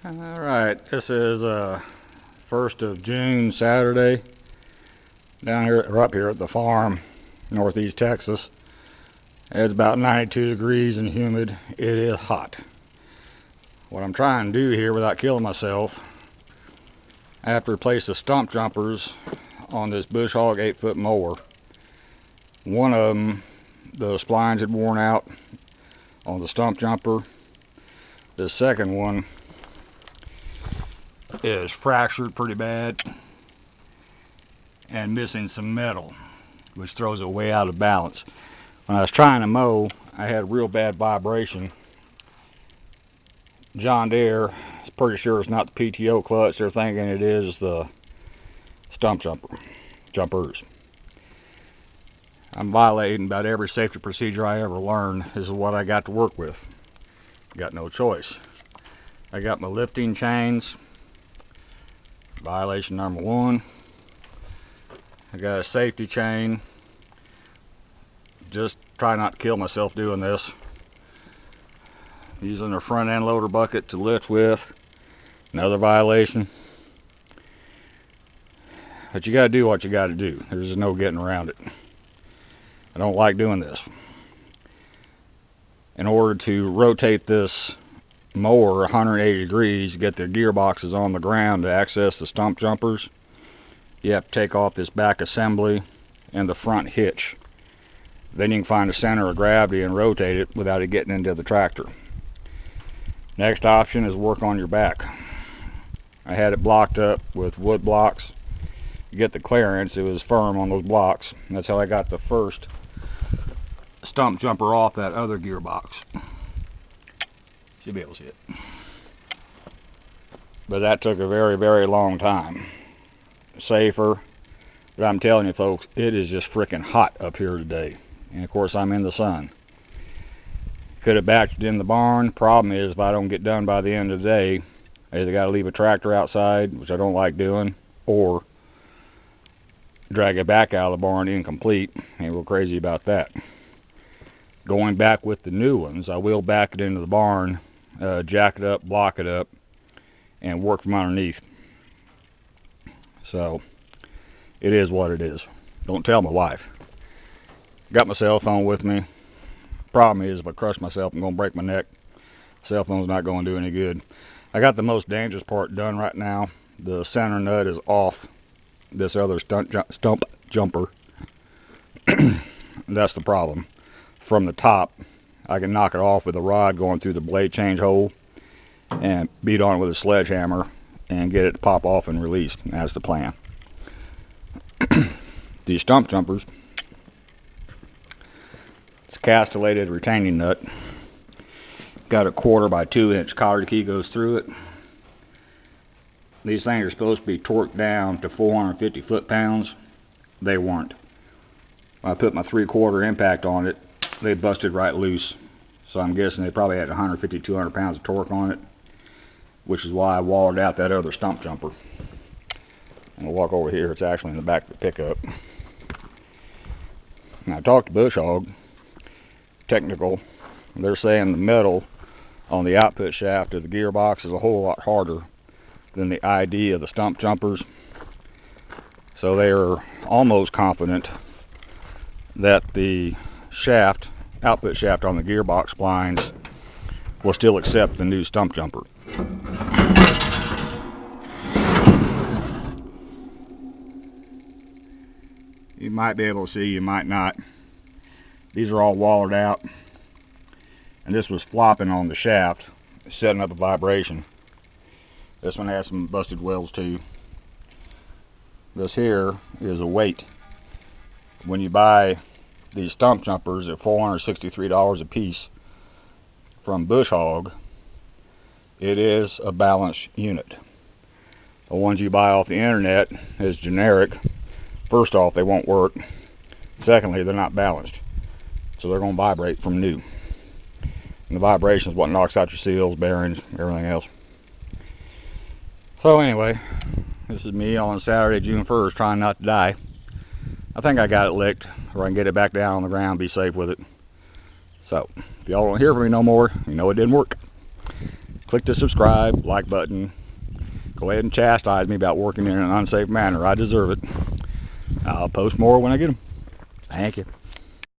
Alright, this is 1st of June, Saturday, down here, or up here at the farm, northeast Texas. It's about 92 degrees and humid. It is hot. What I'm trying to do here without killing myself, I have to replace the stump jumpers on this bush hog 8-foot mower. One of them, the splines had worn out on the stump jumper. The second one is fractured pretty bad and missing some metal, which throws it way out of balance. When I was trying to mow, I had real bad vibration. John Deere is pretty sure it's not the PTO clutch. They're thinking it is the stump jumpers. I'm violating about every safety procedure I ever learned. This is what I got to work with. Got no choice. I got my lifting chains. Violation number 1. I got a safety chain. Just try not to kill myself doing this. Using a front end loader bucket to lift with. Another violation. But you gotta do what you gotta do. There's just no getting around it. I don't like doing this. In order to rotate this mower 180 degrees, get the gearboxes on the ground to access the stump jumpers, you have to take off this back assembly and the front hitch. Then you can find the center of gravity and rotate it without it getting into the tractor. Next option is work on your back. I had it blocked up with wood blocks. You get the clearance, it was firm on those blocks. That's how I got the first stump jumper off that other gearbox. Should be able to see it. But that took a very, very long time. Safer. But I'm telling you folks, it is just freaking hot up here today. And of course I'm in the sun. Could have batched in the barn. Problem is, if I don't get done by the end of the day, I either got to leave a tractor outside, which I don't like doing, or drag it back out of the barn incomplete. Ain't real crazy about that. Going back with the new ones, I will back it into the barn, jack it up, block it up, and work from underneath. So it is what it is. Don't tell my wife. Got my cell phone with me. Problem is, if I crush myself, I'm going to break my neck. Cell phone's not going to do any good. I got the most dangerous part done right now. The center nut is off this other stump jumper. That's the problem. From the top, I can knock it off with a rod going through the blade change hole and beat on it with a sledgehammer and get it to pop off and release. That's the plan. These stump jumpers, it's a castellated retaining nut. Got a 1/4 by 2 inch collar key goes through it. These things are supposed to be torqued down to 450 foot-pounds. They weren't. When I put my 3/4 impact on it, they busted right loose. So I'm guessing they probably had 150, 200 pounds of torque on it, which is why I walled out that other stump jumper. I'm going to walk over here. It's actually in the back of the pickup. Now I talked to Bush Hog Technical. They're saying the metal on the output shaft of the gearbox is a whole lot harder than the ID of the stump jumpers. So they are almost confident that the shaft, output shaft on the gearbox splines will still accept the new stump jumper. You might be able to see, you might not. These are all wallered out, and this was flopping on the shaft, setting up a vibration. This one has some busted welds too. This here is a weight. When you buy these stump jumpers at $463 a piece from Bush Hog, it is a balanced unit. The ones you buy off the internet is generic. First off, they won't work. Secondly, they're not balanced, so they're going to vibrate from new. And the vibration is what knocks out your seals, bearings, everything else. So anyway, this is me on Saturday, June 1st, trying not to die. I think I got it licked, or I can get it back down on the ground, be safe with it. So, if y'all don't hear from me no more, you know it didn't work. click the subscribe, like button. Go ahead and chastise me about working in an unsafe manner. I deserve it. I'll post more when I get them. Thank you.